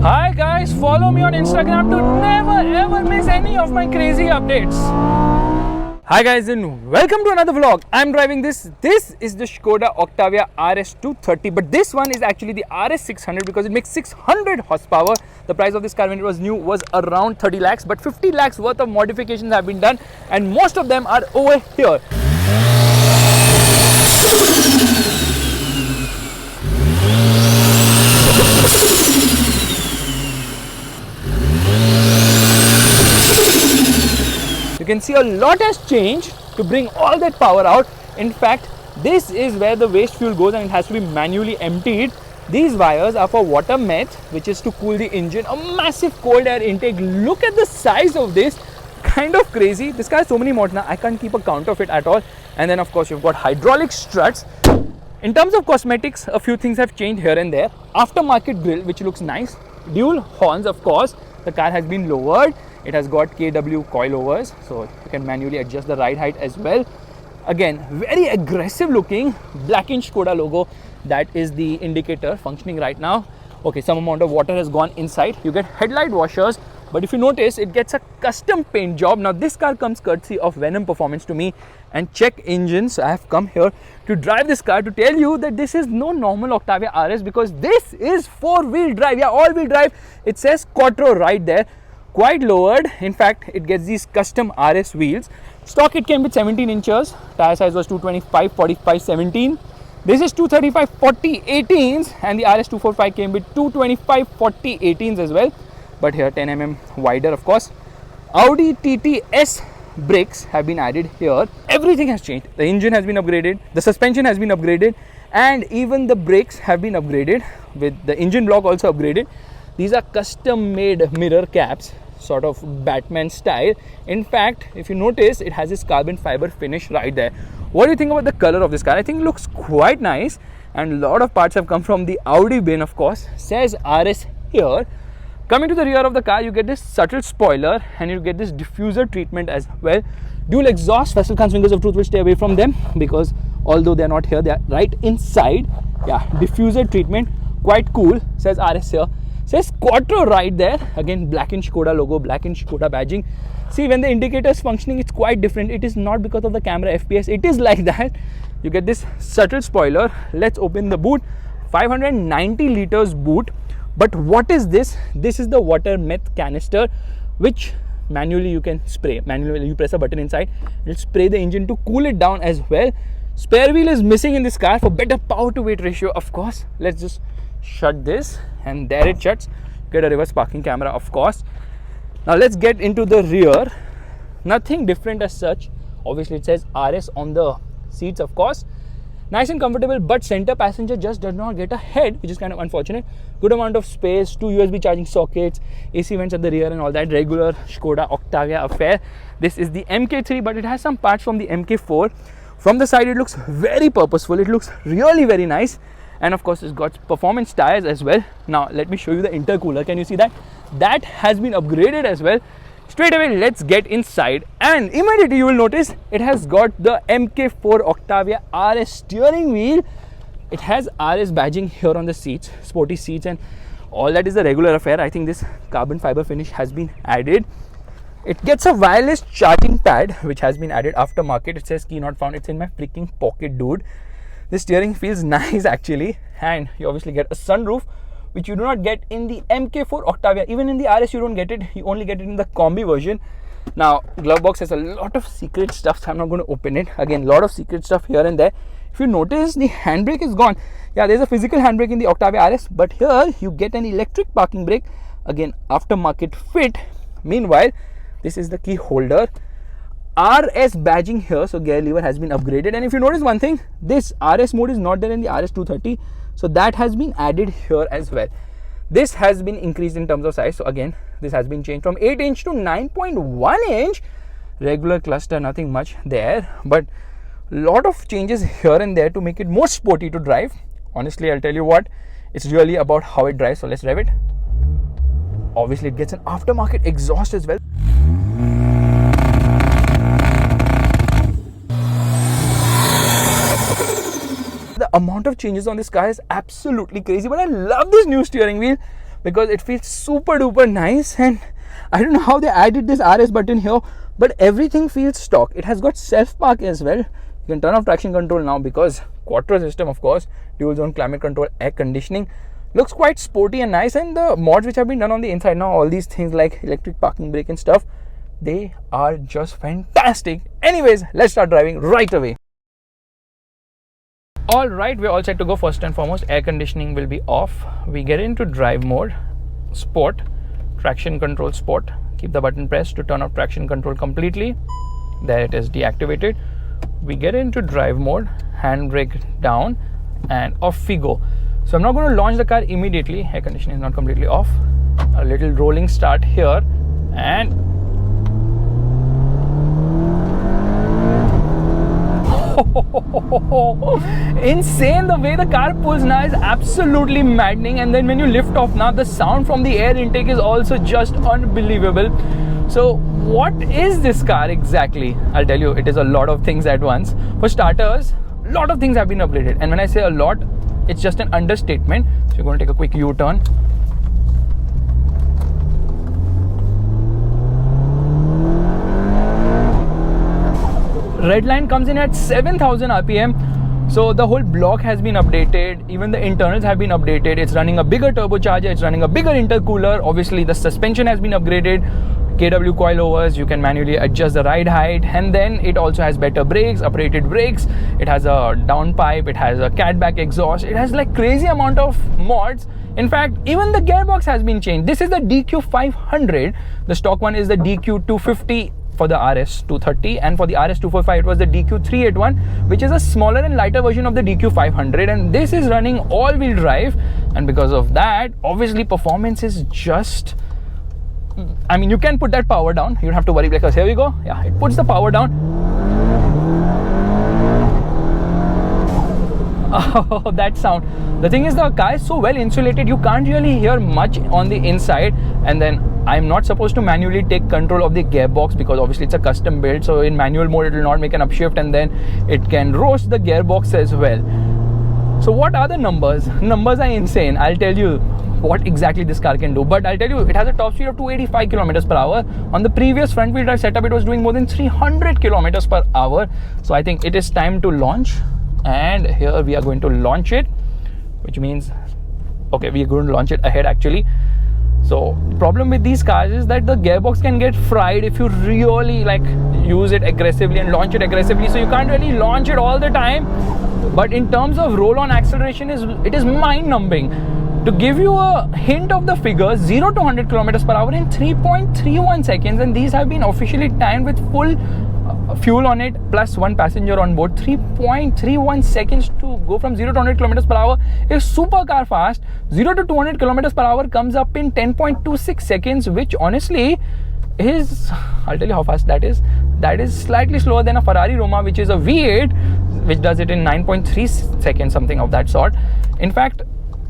Hi guys, follow me on Instagram to never ever miss any of my crazy updates. Hi guys and welcome to another vlog. I'm driving this. This is the Skoda Octavia RS 230, but this one is actually the RS 600 because it makes 600 horsepower. The price of this car when it was new was around 30 lakhs, but 50 lakhs worth of modifications have been done and most of them are over here. You can see a lot has changed to bring all that power out. In fact, this is where the waste fuel goes and it has to be manually emptied. These wires are for water meth, which is to cool the engine. A massive cold air intake. Look at the size of this. Kind of crazy. This car has so many modes now, I can't keep a count of it at all. And then of course you've got hydraulic struts. In terms of cosmetics, a few things have changed here and there. Aftermarket grille, which looks nice. Dual horns, of course. The car has been lowered. It has got KW coilovers, so you can manually adjust the ride height as well. Again, very aggressive looking blackened Skoda logo. That is the indicator functioning right now. Okay, some amount of water has gone inside. You get headlight washers, but if you notice, it gets a custom paint job. Now this car comes courtesy of Venom Performance to me. And check engines. I have come here to drive this car to tell you that this is no normal Octavia RS because this is four-wheel drive. Yeah, all-wheel drive. It says Quattro right there. Quite lowered. In fact, it gets these custom RS wheels. Stock it came with 17 inches. Tire size was 225 45 17. This is 235 40 18s, and the RS 245 came with 225 40 18s as well. But here 10 mm wider, of course. Audi TTS brakes have been added here. Everything has changed. The engine has been upgraded, the suspension has been upgraded, and even the brakes have been upgraded with the engine block also upgraded. These are custom made mirror caps, sort of Batman style. In fact, if you notice, it has this carbon fiber finish right there. What do you think about the color of this car? I think it looks quite nice, and a lot of parts have come from the Audi bin, of course. Says RS here. Coming to the rear of the car, you get this subtle spoiler and you get this diffuser treatment as well. Dual exhaust. Faisal Khan's fingers of truth will stay away from them because although they're not here, they're right inside. Yeah, diffuser treatment. Quite cool. Says RS here. Says Quattro right there. Again, blackened Skoda logo, blackened Skoda badging. See, when the indicator is functioning, it's quite different. It is not because of the camera FPS. It is like that. You get this subtle spoiler. Let's open the boot. 590 liters boot. But what is this? This is the water meth canister, which manually you can spray. Manually, you press a button inside. It'll spray the engine to cool it down as well. Spare wheel is missing in this car for better power to weight ratio, of course. Let's just shut this, and there it shuts. Get a reverse parking camera, of course. Now let's get into the rear. Nothing different as such. Obviously it says RS on the seats, of course. Nice and comfortable, but center passenger just does not get a head, which is kind of unfortunate. Good amount of space, 2 USB charging sockets, AC vents at the rear and all that. Regular Skoda Octavia affair. This is the MK3, but it has some parts from the MK4. From the side, it looks very purposeful. It looks really very nice. And of course, it's got performance tires as well. Now, let me show you the intercooler. Can you see that? That has been upgraded as well. Straight away, let's get inside. And immediately, you will notice it has got the MK4 Octavia RS steering wheel. It has RS badging here on the seats, sporty seats, and all that is a regular affair. I think this carbon fiber finish has been added. It gets a wireless charging pad, which has been added aftermarket. It says key not found. It's in my freaking pocket, dude. The steering feels nice actually, and you obviously get a sunroof, which you do not get in the MK4 Octavia. Even in the RS, you don't get it. You only get it in the combi version. Now, glove box has a lot of secret stuff, so I'm not going to open it. Again, a lot of secret stuff here and there. If you notice, the handbrake is gone. Yeah, there's a physical handbrake in the Octavia RS, but here you get an electric parking brake. Again, aftermarket fit. Meanwhile, this is the key holder. RS badging here, so gear lever has been upgraded. And if you notice one thing, this RS mode is not there in the RS 230, so that has been added here as well. This has been increased in terms of size, so again this has been changed from 8 inch to 9.1 inch. Regular cluster, nothing much there, but lot of changes here and there to make it more sporty to drive. Honestly, I'll tell you what, it's really about how it drives. So let's drive it. Obviously it gets an aftermarket exhaust as well. The amount of changes on this car is absolutely crazy, but I love this new steering wheel. because it feels super duper nice. And I don't know how they added this RS button here, but everything feels stock. It has got self park as well. You can turn off traction control now because quattro system, of course, dual zone climate control, air conditioning. Looks quite sporty and nice. And the mods which have been done on the inside now, all these things like electric parking brake and stuff, they are just fantastic. Anyways, let's start driving right away. Alright, we're all set to go. First and foremost, air conditioning will be off. We get into drive mode, sport, traction control sport. Keep the button pressed to turn off traction control completely. There it is, deactivated. We get into drive mode, handbrake down, and off we go. So I'm not going to launch the car immediately. Air conditioning is not completely off. A little rolling start here, and insane. The way the car pulls now is absolutely maddening. And then when you lift off now, the sound from the air intake is also just unbelievable. So what is this car exactly? I'll tell you, it is a lot of things at once. For starters, a lot of things have been upgraded, and when I say a lot, it's just an understatement. So you're going to take a quick U-turn. Red line comes in at 7,000 RPM. So the whole block has been updated. Even the internals have been updated. It's running a bigger turbocharger. It's running a bigger intercooler. Obviously, the suspension has been upgraded. KW coilovers, you can manually adjust the ride height, and then it also has better brakes, uprated brakes. It has a downpipe, it has a catback exhaust, it has like crazy amount of mods. In fact, even the gearbox has been changed. This is the DQ500. The stock one is the DQ250 for the RS230, and for the RS245 it was the DQ381, which is a smaller and lighter version of the DQ500, and this is running all-wheel drive. And because of that, obviously performance is just, I mean, you can put that power down. You don't have to worry, because here we go. Yeah, it puts the power down. Oh, that sound. The thing is, the car is so well insulated, you can't really hear much on the inside. And then I'm not supposed to manually take control of the gearbox because obviously it's a custom build. So in manual mode, it will not make an upshift, and then it can roast the gearbox as well. So what are the numbers? Numbers are insane. I'll tell you what exactly this car can do, but I'll tell you, it has a top speed of 285 kilometers per hour. On the previous front wheel drive setup, it was doing more than 300 kilometers per hour. So I think it is time to launch, and here we are going to launch it, which means, okay, we are going to launch it ahead actually. So problem with these cars is that the gearbox can get fried if you really like use it aggressively and launch it aggressively. So you can't really launch it all the time. But in terms of roll-on acceleration, it is mind-numbing. To give you a hint of the figures, 0 to 100 kilometers per hour in 3.31 seconds, and these have been officially timed with full fuel on it plus one passenger on board. 3.31 seconds to go from 0 to 100 kilometers per hour is super car fast. 0 to 200 kilometers per hour comes up in 10.26 seconds, which honestly is, I'll tell you how fast that is. That is slightly slower than a Ferrari Roma, which is a V8, which does it in 9.3 seconds, something of that sort. In fact,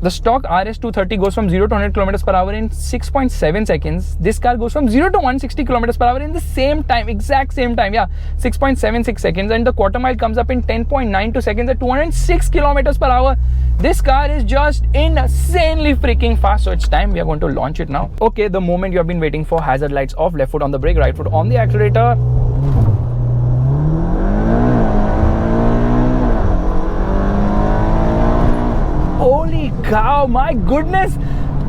the stock RS230 goes from 0 to 100 kilometers per hour in 6.7 seconds. This car goes from 0 to 160 kilometers per hour in the same time, exact same time, yeah, 6.76 seconds. And the quarter mile comes up in 10.92 seconds at 206 kilometers per hour. This car is just insanely freaking fast. So it's time, we are going to launch it now. Okay, the moment you have been waiting for. Hazard lights off, left foot on the brake, right foot on the accelerator. Holy cow, my goodness,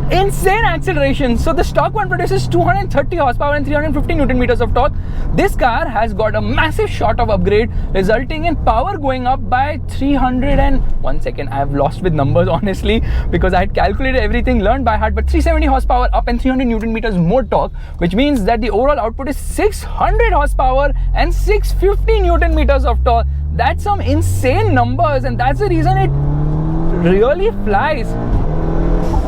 insane acceleration. So the stock one produces 230 horsepower and 350 Newton meters of torque. This car has got a massive shot of upgrade, resulting in power going up by 300 and 1 second. I have lost with numbers honestly because I had calculated everything, learned by heart, but 370 horsepower up and 300 Newton meters more torque, which means that the overall output is 600 horsepower and 650 Newton meters of torque. That's some insane numbers, and that's the reason it really flies.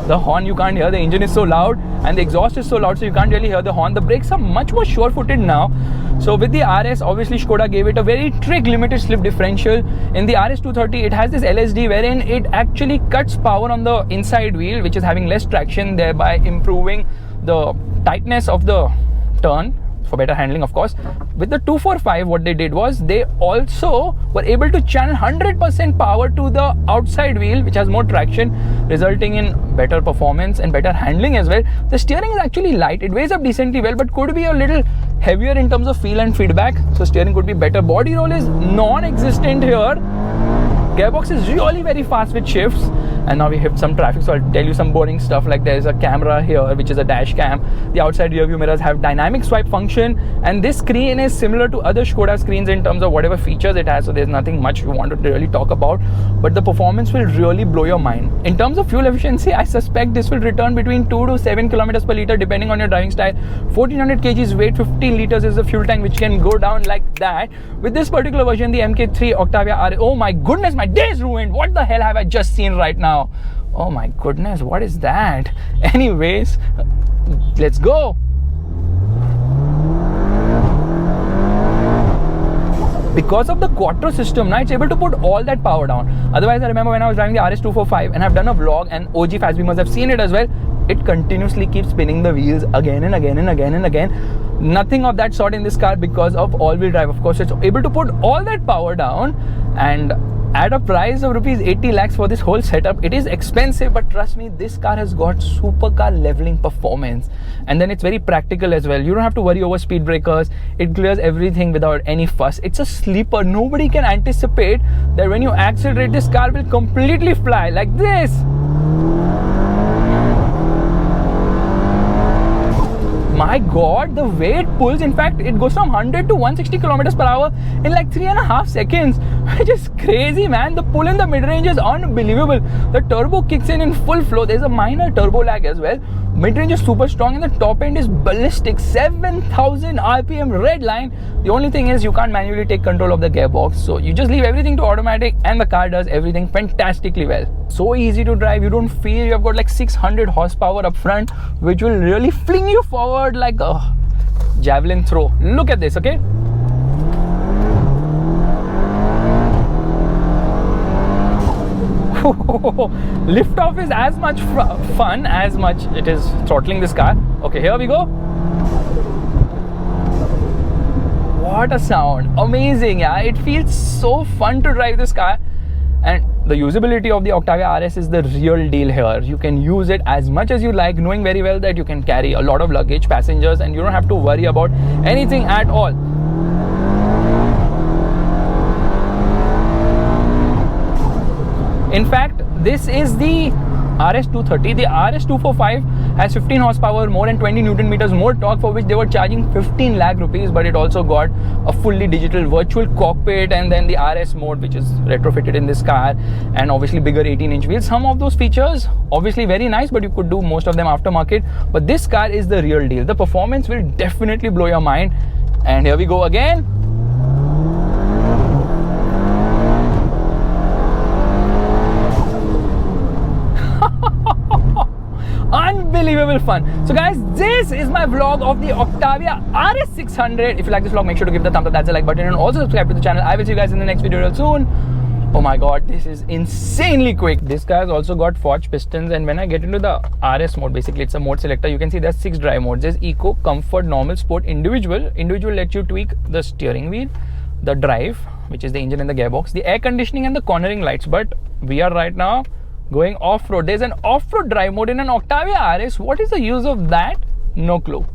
The horn you can't hear, the engine is so loud and the exhaust is so loud, so you can't really hear the horn. The brakes are much more sure-footed now. So with the RS, obviously Skoda gave it a very trig limited slip differential. In the RS230, it has this LSD wherein it actually cuts power on the inside wheel, which is having less traction, thereby improving the tightness of the turn. for better handling, of course. With the 245, what they did was they also were able to channel 100% power to the outside wheel, which has more traction, resulting in better performance and better handling as well. The steering is actually light. It weighs up decently well, but could be a little heavier in terms of feel and feedback. So steering could be better. Body roll is non-existent here. Gearbox is really very fast with shifts. And now we hit some traffic, so I'll tell you some boring stuff, like there's a camera here, which is a dash cam. The outside rear view mirrors have dynamic swipe function, and this screen is similar to other Skoda screens in terms of whatever features it has, so there's nothing much we want to really talk about, but the performance will really blow your mind. In terms of fuel efficiency, I suspect this will return between 2 to 7 kilometers per liter depending on your driving style. 1400 kgs weight, 15 liters is the fuel tank, which can go down like that. With this particular version, the MK3 Octavia RS, oh my goodness, my day is ruined. What the hell have I just seen right now? Oh my goodness, what is that? Anyways, let's go. Because of the quattro system, now it's able to put all that power down. Otherwise, I remember when I was driving the RS245 and I've done a vlog, and OG fast beamers have seen it as well, it continuously keeps spinning the wheels again and again and again and again. Nothing of that sort in this car because of all-wheel drive. Of course, it's able to put all that power down, and at a price of rupees 80 lakhs for this whole setup, it is expensive, but trust me, this car has got supercar leveling performance, and then it's very practical as well. You don't have to worry over speed breakers. It clears everything without any fuss. It's a sleeper. Nobody can anticipate that when you accelerate, this car will completely fly like this. My god, the way it pulls, in fact, it goes from 100 to 160 kilometers per hour in like 3.5 seconds, which is crazy, man. The pull in the mid-range is unbelievable. The turbo kicks in full flow. There's a minor turbo lag as well. Mid-range is super strong, and the top end is ballistic. 7,000 RPM red line. The only thing is you can't manually take control of the gearbox, so you just leave everything to automatic, and the car does everything fantastically well. So easy to drive. You don't feel you have got like 600 horsepower up front, which will really fling you forward like a javelin throw. Look at this, okay? Lift-off is as much fun as much it is throttling this car. Okay, here we go. What a sound. Amazing, yeah. It feels so fun to drive this car. And the usability of the Octavia RS is the real deal here. You can use it as much as you like, knowing very well that you can carry a lot of luggage, passengers, and you don't have to worry about anything at all. In fact, this is the RS230. The RS245 has 15 horsepower more and 20 Newton meters more torque, for which they were charging 15 lakh rupees, but it also got a fully digital virtual cockpit, and then the RS mode, which is retrofitted in this car, and obviously bigger 18-inch wheels. Some of those features obviously very nice, but you could do most of them aftermarket. But this car is the real deal. The performance will definitely blow your mind. And here we go again. Unbelievable fun. So guys, this is my vlog of the Octavia RS600. If you like this vlog, make sure to give the thumbs up, that's the like button, and also subscribe to the channel. I will see you guys in the next video real soon. Oh my god, this is insanely quick. This car has also got forged pistons, and when I get into the RS mode, basically it's a mode selector. You can see there's 6 drive modes. There's Eco, Comfort, Normal, Sport, Individual. Individual lets you tweak the steering wheel, the drive, which is the engine and the gearbox, the air conditioning and the cornering lights. But we are right now going off-road. There's an off-road drive mode in an Octavia RS. What is the use of that? No clue.